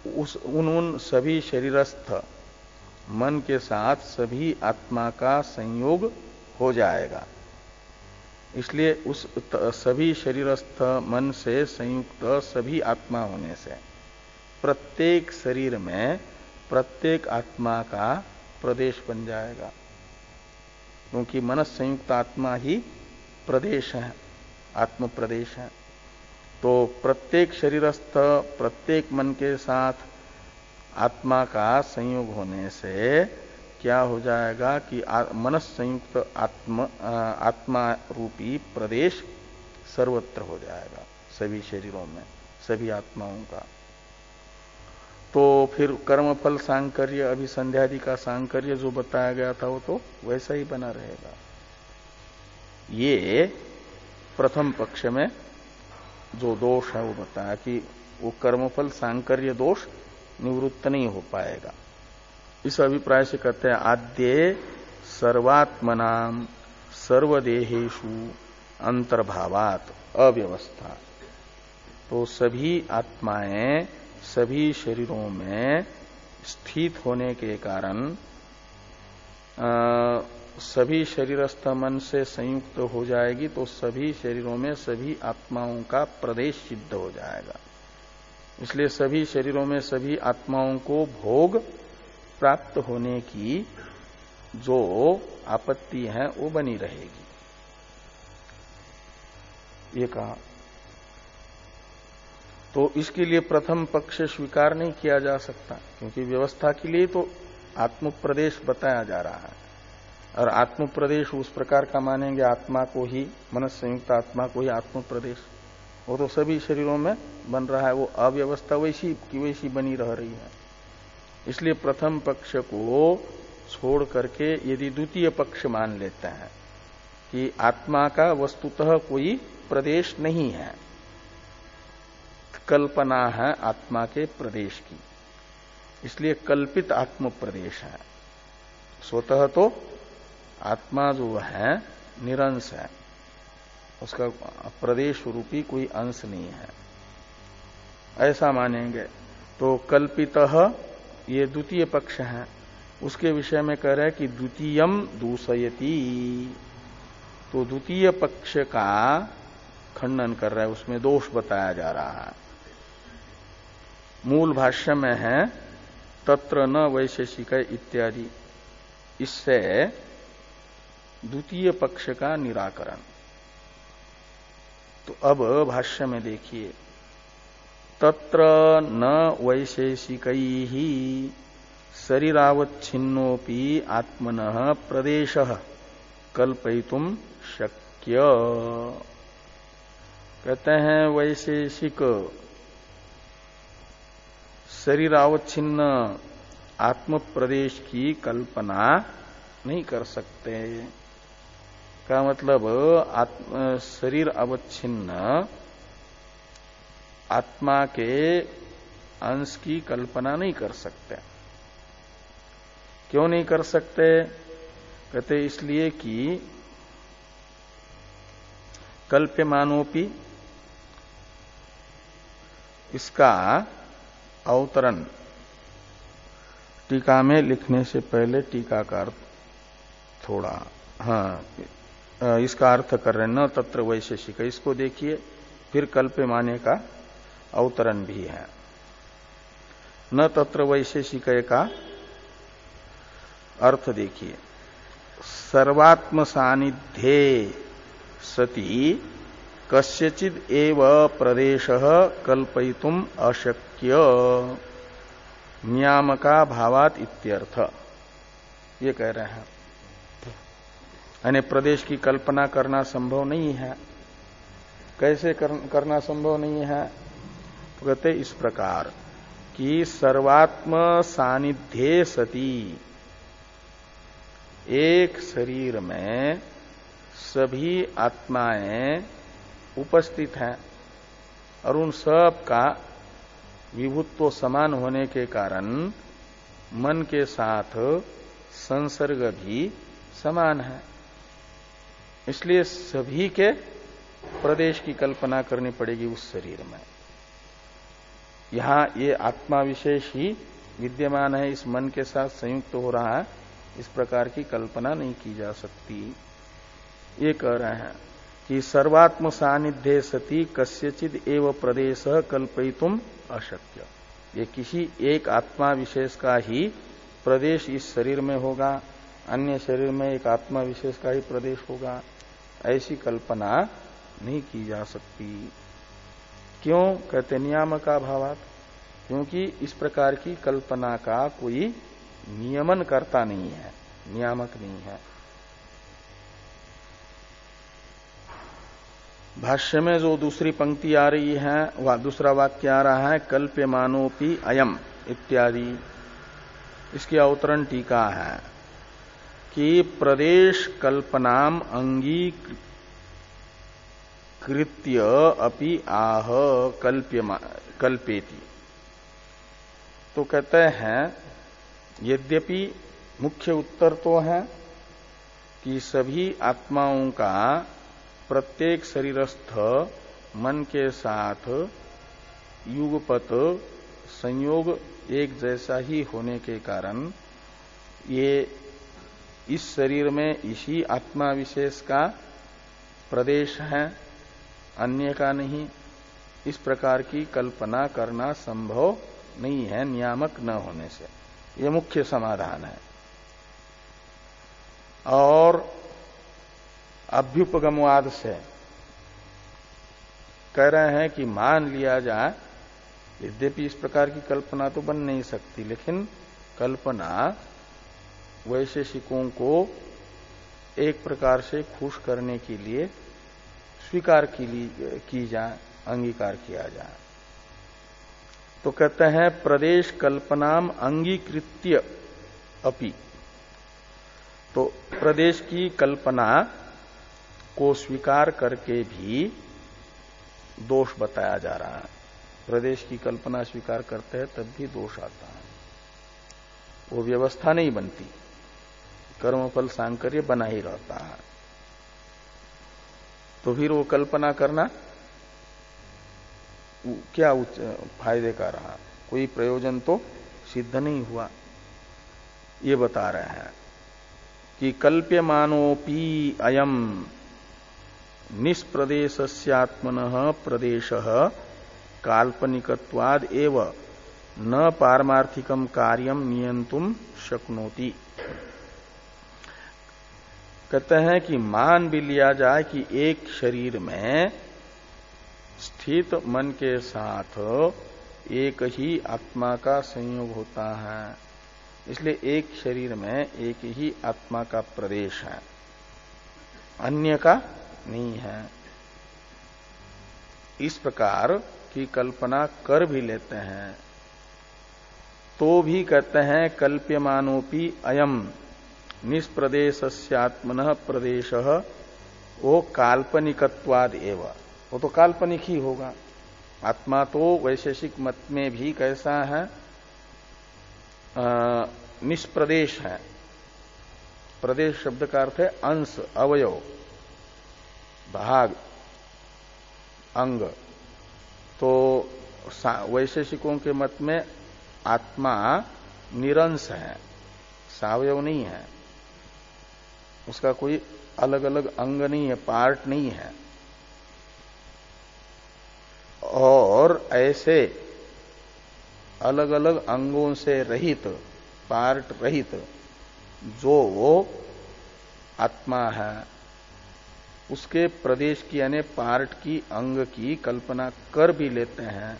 उन सभी शरीरस्थ मन के साथ सभी आत्मा का संयोग हो जाएगा। इसलिए उस सभी शरीरस्थ मन से संयुक्त सभी आत्मा होने से प्रत्येक शरीर में प्रत्येक आत्मा का प्रदेश बन जाएगा, क्योंकि मनस संयुक्त आत्मा ही प्रदेश है, आत्म प्रदेश है। तो प्रत्येक शरीरस्थ प्रत्येक मन के साथ आत्मा का संयोग होने से क्या हो जाएगा कि मनस संयुक्त आत्मा रूपी प्रदेश सर्वत्र हो जाएगा, सभी शरीरों में सभी आत्माओं का। तो फिर कर्मफल सांकर्य अभिसंध्यादि का सांकर्य जो बताया गया था वो तो वैसा ही बना रहेगा। ये प्रथम पक्ष में जो दोष है वो बताया कि वो कर्मफल सांकर्य दोष निवृत्त नहीं हो पाएगा। इस अभिप्राय से कहते हैं आद्ये सर्वात्मनाम सर्वदेहेषु अंतर्भावात अव्यवस्था। तो सभी आत्माएं सभी शरीरों में स्थित होने के कारण सभी शरीरस्थ मन से संयुक्त हो जाएगी, तो सभी शरीरों में सभी आत्माओं का प्रदेश सिद्ध हो जाएगा। इसलिए सभी शरीरों में सभी आत्माओं को भोग प्राप्त होने की जो आपत्ति है वो बनी रहेगी, ये कहा। तो इसके लिए प्रथम पक्ष स्वीकार नहीं किया जा सकता, क्योंकि व्यवस्था के लिए तो आत्म प्रदेश बताया जा रहा है, और आत्म प्रदेश उस प्रकार का मानेंगे आत्मा को ही, मनस संयुक्त आत्मा को ही आत्म प्रदेश, वो तो सभी शरीरों में बन रहा है, वो अव्यवस्था वैसी की वैसी बनी रह रही है। इसलिए प्रथम पक्ष को छोड़ करके यदि द्वितीय पक्ष मान लेते हैं कि आत्मा का वस्तुतः कोई प्रदेश नहीं है, कल्पना है आत्मा के प्रदेश की, इसलिए कल्पित आत्म प्रदेश है। स्वतः तो आत्मा जो है निरंश है, उसका प्रदेश रूपी कोई अंश नहीं है, ऐसा मानेंगे। तो कल्पितः ये द्वितीय पक्ष है, उसके विषय में कह रहे हैं कि द्वितीयम दूषयति। तो द्वितीय पक्ष का खंडन कर रहा है, उसमें दोष बताया जा रहा है। मूल भाष्य में है तत्र न वैशेषिक इत्यादि, इससे द्वितीय पक्ष का निराकरण। तो अब भाष्य में देखिए, तत्र न वैशेषिकैः शरीरावच्छिन्नोपि आत्मनः प्रदेशः कल्पयितुम शक्य। कहते हैं वैशेषिक शरीरावच्छिन्न आत्म प्रदेश की कल्पना नहीं कर सकते। का मतलब शरीर अवच्छिन्न आत्मा के अंश की कल्पना नहीं कर सकते। क्यों नहीं कर सकते? कहते इसलिए कि कल्प्यमानोपि, इसका अवतरण टीका में लिखने से पहले टीकाकार थोड़ा इसका अर्थ कर रहे न तत्र वैशेषिक, इसको देखिए, फिर कल्प्यमाने का अवतरण भी है। न तत्र वैशेषिक का अर्थ देखिए, सर्वात्म सानिध्ये सति कस्यचिद एव प्रदेशः कल्पयितुम अशक्य नियामका भावात इत्यर्थ, ये कह रहे हैं। यानी प्रदेश की कल्पना करना संभव नहीं है। कैसे करना संभव नहीं है? तो कहते इस प्रकार कि सर्वात्म सानिध्ये सती, एक शरीर में सभी आत्माएं उपस्थित हैं और उन सब का विभुत्व समान होने के कारण मन के साथ संसर्ग भी समान है। इसलिए सभी के प्रदेश की कल्पना करनी पड़ेगी उस शरीर में। यहां ये आत्मा विशेष ही विद्यमान है, इस मन के साथ संयुक्त हो रहा है, इस प्रकार की कल्पना नहीं की जा सकती। ये कह रहे हैं कि सर्वात्म सानिध्य सति कस्यचिद एव प्रदेश कल्पयितुम अशक्य। ये किसी एक आत्मा विशेष का ही प्रदेश इस शरीर में होगा, अन्य शरीर में एक आत्मा विशेष का ही प्रदेश होगा, ऐसी कल्पना नहीं की जा सकती। क्यों कहते नियामका भावात, क्योंकि इस प्रकार की कल्पना का कोई नियमन करता नहीं है, नियामक नहीं है। भाष्य में जो दूसरी पंक्ति आ रही है वह दूसरा वाक्य आ रहा है कल्प्यमानोपि अयम इत्यादि। इसकी अवतरण टीका है कि प्रदेश कल्पनाम अंगीकृत्य अपि आह कल्पेति। तो कहते हैं यद्यपि मुख्य उत्तर तो है कि सभी आत्माओं का प्रत्येक शरीरस्थ मन के साथ युगपत संयोग एक जैसा ही होने के कारण ये इस शरीर में इसी आत्मा विशेष का प्रदेश है, अन्य का नहीं। इस प्रकार की कल्पना करना संभव नहीं है नियामक न होने से। यह मुख्य समाधान है। और अभ्युपगमवाद से कह रहे हैं कि मान लिया जाए, यद्यपि इस प्रकार की कल्पना तो बन नहीं सकती, लेकिन कल्पना वैशेषिकों को एक प्रकार से खुश करने के लिए स्वीकार की जाए, अंगीकार किया जाए। तो कहते हैं प्रदेश कल्पनाम अंगीकृत्य अपि। तो प्रदेश की कल्पना को स्वीकार करके भी दोष बताया जा रहा है। प्रदेश की कल्पना स्वीकार करते हैं तब भी दोष आता है, वो व्यवस्था नहीं बनती, कर्मफल सांकर्य बना ही रहता है। तो फिर वो कल्पना करना क्या फायदे का रहा, कोई प्रयोजन तो सिद्ध नहीं हुआ। ये बता रहे हैं कि कल्प्यमानोपि अयम निष्प्रदेशस्यात्मनः प्रदेशः काल्पनिकत्वाद एव न पारमार्थिकम कार्यम नियंतुम शक्नोति। कहते हैं कि मान भी लिया जाए कि एक शरीर में स्थित मन के साथ एक ही आत्मा का संयोग होता है, इसलिए एक शरीर में एक ही आत्मा का प्रदेश है, अन्य का नहीं है। इस प्रकार की कल्पना कर भी लेते हैं तो भी कहते हैं कल्प्यमानोपि अयम निष्प्रदेशस्यात्मनः प्रदेशः, वो काल्पनिकत्वाद एव, वो तो काल्पनिक ही होगा। आत्मा तो वैशेषिक मत में भी कैसा है, निष्प्रदेश है। प्रदेश शब्द का अर्थ है अंश, अवयव, भाग, अंग। तो वैशेषिकों के मत में आत्मा निरंश है, सावयव नहीं है, उसका कोई अलग अलग अंग नहीं है, पार्ट नहीं है। और ऐसे अलग अलग अंगों से रहित, पार्ट रहित जो वो आत्मा है, उसके प्रदेश की यानी पार्ट की, अंग की कल्पना कर भी लेते हैं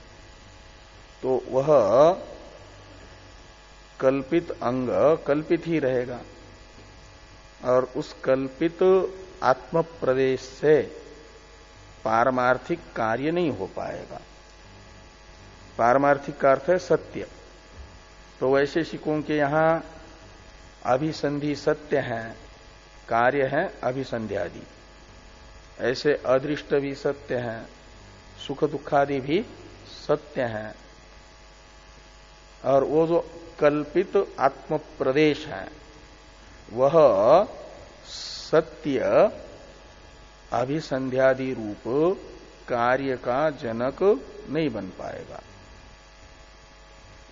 तो वह कल्पित अंग कल्पित ही रहेगा और उस कल्पित आत्म प्रदेश से पारमार्थिक कार्य नहीं हो पाएगा। पारमार्थिक का अर्थ है सत्य। तो वैशेषिकों के यहां अभिसंधि सत्य है, कार्य है अभिसंध्यादि। ऐसे अदृष्ट भी सत्य है, सुख दुखादि भी सत्य है, और वो जो कल्पित आत्म प्रदेश है वह सत्य अभिसंध्यादि रूप कार्य का जनक नहीं बन पाएगा।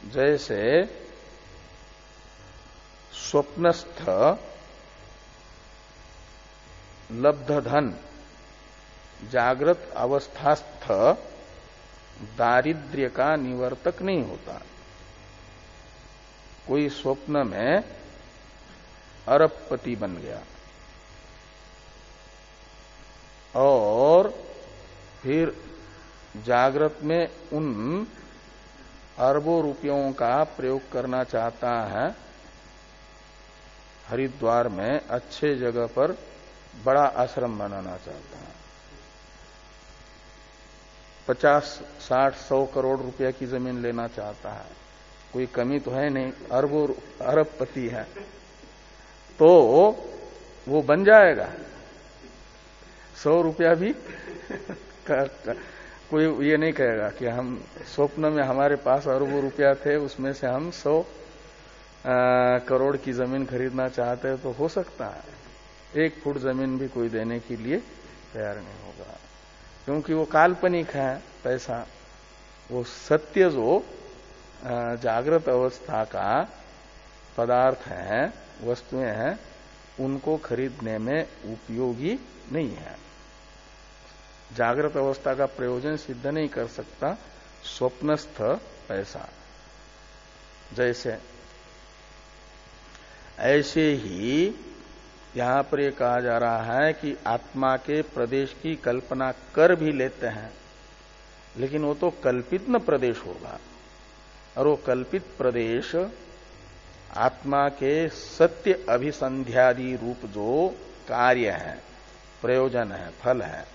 जैसे स्वप्नस्थ लब्ध धन जागृत अवस्थास्थ दारिद्र्य का निवर्तक नहीं होता। कोई स्वप्न में अरबपति बन गया और फिर जागृत में उन अरबों रुपयों का प्रयोग करना चाहता है, हरिद्वार में अच्छे जगह पर बड़ा आश्रम बनाना चाहता है, 50, 60, 100 करोड़ रुपया की जमीन लेना चाहता है, कोई कमी तो है नहीं, अरबपति है, तो वो बन जाएगा। 100 रुपया भी कोई ये नहीं कहेगा कि हम स्वप्न में हमारे पास अरबों रुपया थे, उसमें से हम 100 करोड़ की जमीन खरीदना चाहते हैं, तो हो सकता है 1 फुट जमीन भी कोई देने के लिए तैयार नहीं होगा, क्योंकि वो काल्पनिक है पैसा। वो सत्य जो जागृत अवस्था का पदार्थ है, वस्तुएं हैं, उनको खरीदने में उपयोगी नहीं है। जागृत अवस्था का प्रयोजन सिद्ध नहीं कर सकता स्वप्नस्थ पैसा। जैसे ऐसे ही यहां पर यह कहा जा रहा है कि आत्मा के प्रदेश की कल्पना कर भी लेते हैं, लेकिन वो तो कल्पित न प्रदेश होगा, और वो कल्पित प्रदेश आत्मा के सत्य अभिसंध्यादि रूप जो कार्य है, प्रयोजन है, फल है,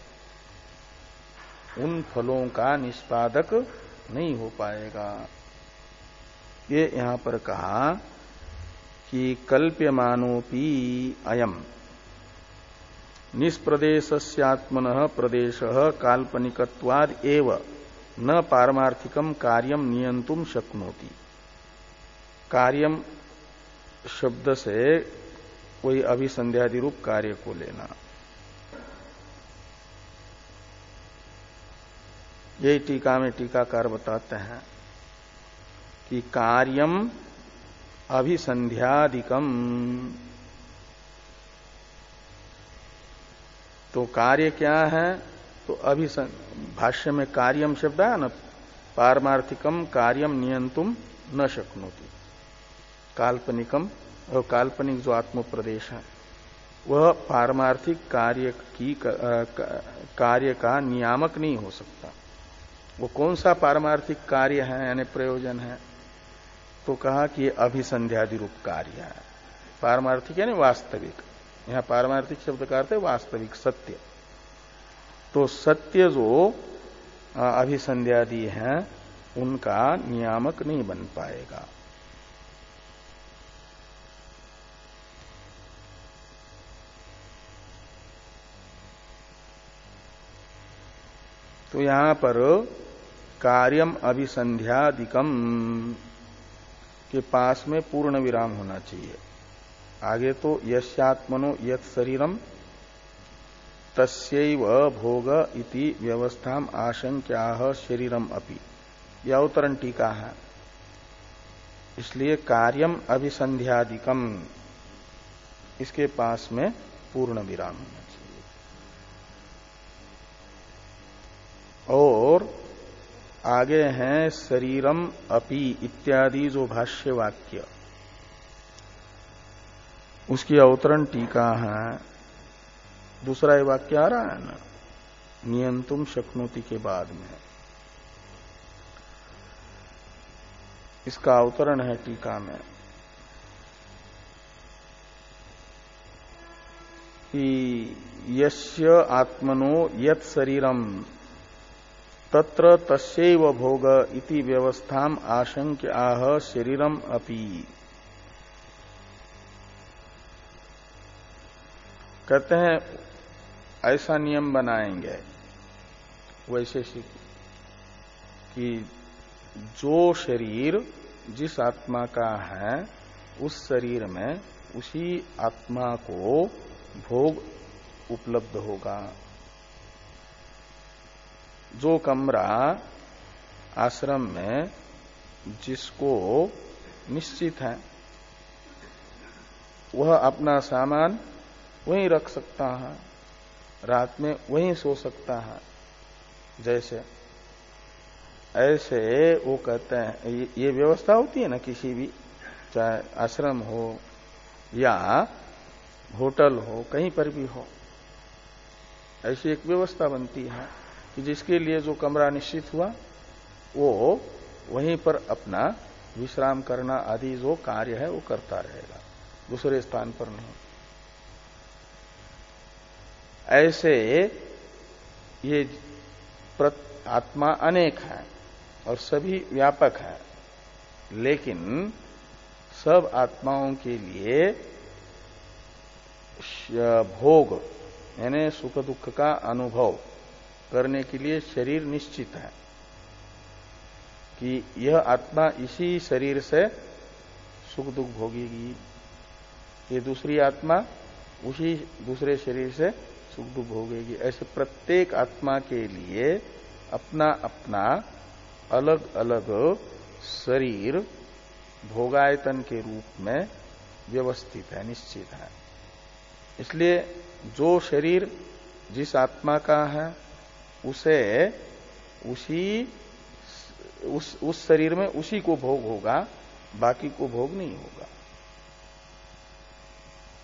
उन फलों का निष्पादक नहीं हो पाएगा। ये यहां पर कहा कि कल्प्यमानोपि अयम निष्प्रदेशस्यात्मनः प्रदेशः काल्पनिकत्वाद एव न पारमार्थिकम कार्यम नियंतुम शक्नोति। कार्यम शब्द से कोई अभिसंध्यादि रूप कार्य को लेना, यही टीका में टीकाकार बताते हैं कि कार्यम अभिसंध्यादिकम, तो कार्य क्या है, तो भाष्य में कार्यम शब्द है ना, पारमार्थिकम कार्यम नियंतुम न शक्नोति। काल्पनिकम, और काल्पनिक जो आत्म प्रदेश है वह पारमार्थिक कार्य का नियामक नहीं हो सकता। वो कौन सा पारमार्थिक कार्य है, यानी प्रयोजन है, तो कहा कि ये अभिसंध्यादि रूप कार्य है। पारमार्थिक यानी वास्तविक, यहां पारमार्थिक शब्द का अर्थ है वास्तविक, सत्य। तो सत्य जो अभिसंध्यादि हैं उनका नियामक नहीं बन पाएगा। तो यहां पर कार्यम अभिसंध्यादिकम के पास में पूर्ण विराम होना चाहिए। आगे तो यस्यात्मनो यत् शरीरम तस्यैव भोग इति व्यवस्थाम आशंक्याः शरीरम अपि, यह अवतरण टीका है। इसलिए कार्यम अभिसंध्यादिकम, इसके पास में पूर्ण विराम होना चाहिए। और आगे हैं शरीरम अपि इत्यादि जो भाष्य वाक्य, उसकी अवतरण टीका है। दूसरा ये वाक्य आ रहा है ना, नियंतुम शक्नोति के बाद में, इसका अवतरण है टीका में कि यस्य आत्मनो यत् शरीरम तत्र तस्यैव भोग इति व्यवस्थाम आशंक्याः शरीरम अपि। कहते हैं ऐसा नियम बनाएंगे वैशेषिक कि जो शरीर जिस आत्मा का है उस शरीर में उसी आत्मा को भोग उपलब्ध होगा। जो कमरा आश्रम में जिसको निश्चित है वह अपना सामान वहीं रख सकता है, रात में वहीं सो सकता है। जैसे ऐसे वो कहते हैं ये व्यवस्था होती है ना, किसी भी चाहे आश्रम हो या होटल हो, कहीं पर भी हो, ऐसी एक व्यवस्था बनती है कि जिसके लिए जो कमरा निश्चित हुआ वो वहीं पर अपना विश्राम करना आदि जो कार्य है वो करता रहेगा, दूसरे स्थान पर नहीं। ऐसे ये आत्मा अनेक है और सभी व्यापक है, लेकिन सब आत्माओं के लिए भोग यानी सुख दुख का अनुभव करने के लिए शरीर निश्चित है कि यह आत्मा इसी शरीर से सुख दुख भोगेगी, ये दूसरी आत्मा उसी दूसरे शरीर से सुख दुख भोगेगी। ऐसे प्रत्येक आत्मा के लिए अपना अपना अलग अलग शरीर भोगायतन के रूप में व्यवस्थित है, निश्चित है। इसलिए जो शरीर जिस आत्मा का है उसे उस शरीर में उसी को भोग होगा, बाकी को भोग नहीं होगा।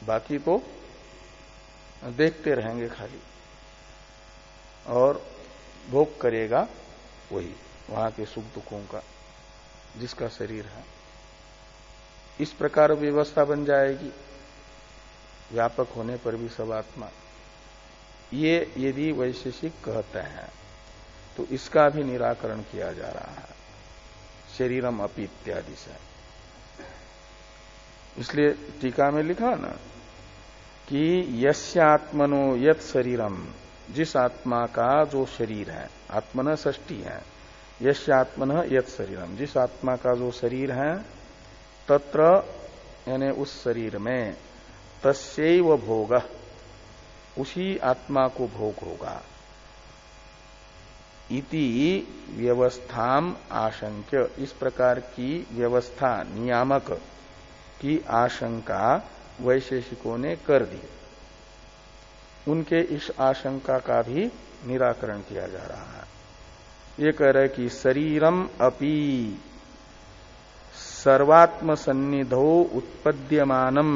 बाकी तो देखते रहेंगे खाली, और भोग करेगा वही वहां के सुख दुखों का जिसका शरीर है। इस प्रकार व्यवस्था बन जाएगी व्यापक होने पर भी सब आत्मा। ये यदि वैशेषिक कहते हैं तो इसका भी निराकरण किया जा रहा है शरीरम अपि इत्यादि से। इसलिए टीका में लिखा ना कि यस्यात्मनो यत् शरीरम, जिस आत्मा का जो शरीर है, आत्मन षष्ठी है, यस्यात्मन यत् शरीरम, जिस आत्मा का जो शरीर है, तत्र यानी उस शरीर में, तस्यैव भोग, उसी आत्मा को भोग होगा। इति व्यवस्थाम आशंक्य, इस प्रकार की व्यवस्था नियामक की आशंका वैशेषिकों ने कर दी। उनके इस आशंका का भी निराकरण किया जा रहा है। ये कह रहे कि शरीरम अपि सर्वात्म सन्निधौ उत्पद्यमानम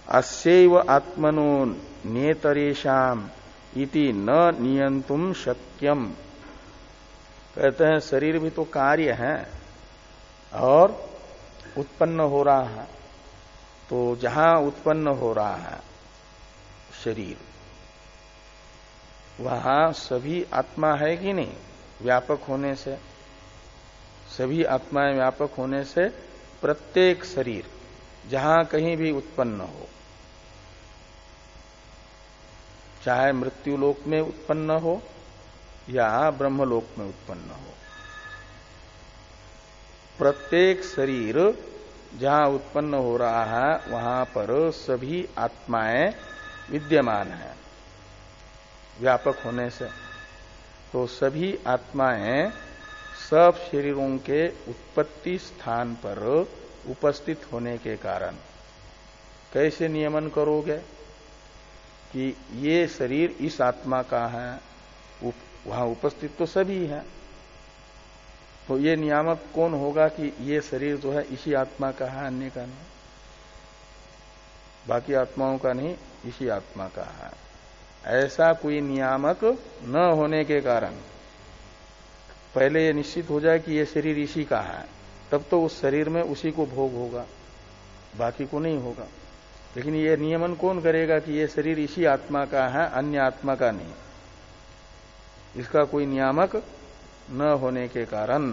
अस्यैव आत्मनो नेतरेषाम इति न नियंतुम शक्यम। कहते हैं शरीर भी तो कार्य है और उत्पन्न हो रहा है, तो जहां उत्पन्न हो रहा है शरीर वहां सभी आत्मा है कि नहीं? व्यापक होने से, सभी आत्माएं व्यापक होने से प्रत्येक शरीर जहां कहीं भी उत्पन्न हो, चाहे मृत्युलोक में उत्पन्न हो या ब्रह्मलोक में उत्पन्न हो, प्रत्येक शरीर जहां उत्पन्न हो रहा है वहां पर सभी आत्माएं विद्यमान है व्यापक होने से। तो सभी आत्माएं सब शरीरों के उत्पत्ति स्थान पर उपस्थित होने के कारण कैसे नियमन करोगे कि ये शरीर इस आत्मा का है? वहां उपस्थित तो सभी है, तो ये नियामक कौन होगा कि ये शरीर जो है इसी आत्मा का है, अन्य का नहीं, बाकी आत्माओं का नहीं, इसी आत्मा का है। ऐसा कोई नियामक न होने के कारण पहले ये निश्चित हो जाए कि ये शरीर इसी का है, तब तो उस शरीर में उसी को भोग होगा, बाकी को नहीं होगा। लेकिन ये नियमन कौन करेगा कि ये शरीर इसी आत्मा का है, अन्य आत्मा का नहीं? इसका कोई नियामक न होने के कारण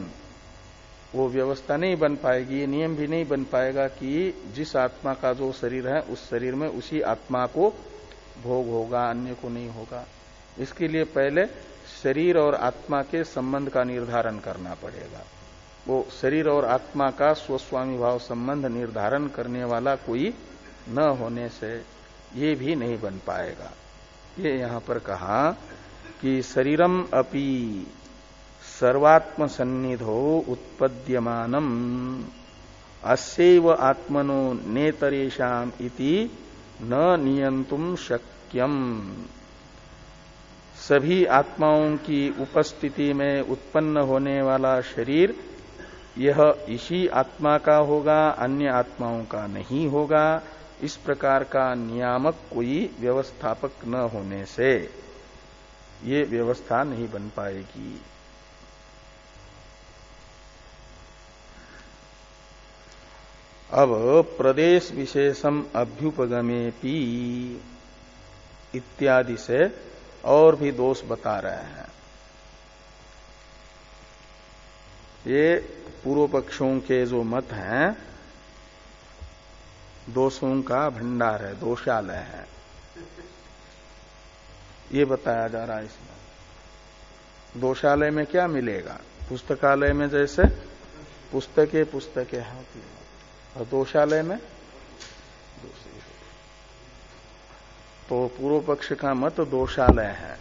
वो व्यवस्था नहीं बन पाएगी, ये नियम भी नहीं बन पाएगा कि जिस आत्मा का जो शरीर है उस शरीर में उसी आत्मा को भोग होगा, अन्य को नहीं होगा। इसके लिए पहले शरीर और आत्मा के संबंध का निर्धारण करना पड़ेगा। वो शरीर और आत्मा का स्वस्वामी भाव संबंध निर्धारण करने वाला कोई न होने से ये भी नहीं बन पाएगा। ये यहां पर कहा कि शरीरम अपि सर्वात्म सन्निधो उत्पद्यमानम अस्यैव आत्मनो नेतरेषाम इति न नियंतुम शक्यम। सभी आत्माओं की उपस्थिति में उत्पन्न होने वाला शरीर यह इसी आत्मा का होगा, अन्य आत्माओं का नहीं होगा। इस प्रकार का नियामक कोई व्यवस्थापक न होने से ये व्यवस्था नहीं बन पाएगी। अब प्रदेश विशेषम अभ्युपगमेपि इत्यादि से और भी दोष बता रहे हैं। ये पूर्व पक्षों के जो मत हैं दोषों का भंडार है, दोषालय है, ये बताया जा रहा है इसमें। दोषालय में क्या मिलेगा? पुस्तकालय में जैसे पुस्तकें होती है और दोषालय में तो पूर्व पक्ष का मत दोषालय है।